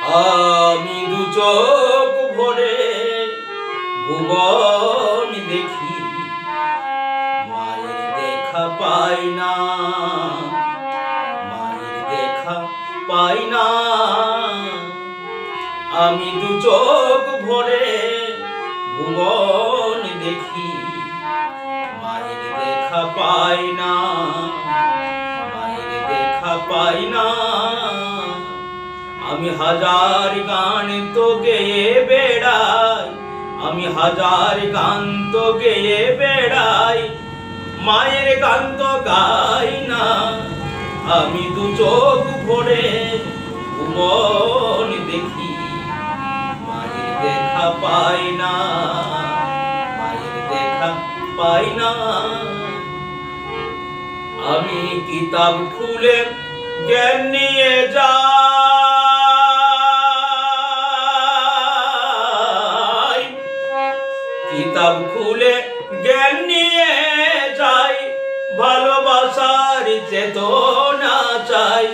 আমি দু চোখ ভরে ভুবন দেখি, মায়ের দেখা পাই না, মায়ের দেখা পাই না। আমি দু চোখ ভরে ভুবন দেখি, মায়ের দেখা পাই না, মায়ের দেখা পাই না। আমি হাজার গান তো গেয়ে বেড়াই, আমি হাজার গান তো গেয়ে বেড়াই, মায়ের গান তো গাই না। আমি দু চোখ ভরে ভুবন দেখি, মায়ের দেখা পাই না, মায়ের দেখা পাই না। আমি কিতাব খুলে জ্ঞান নিয়ে যাই, কিতাব খুলে জ্ঞান নিয়ে যাই, ভালোবাসার চেতনা চাই।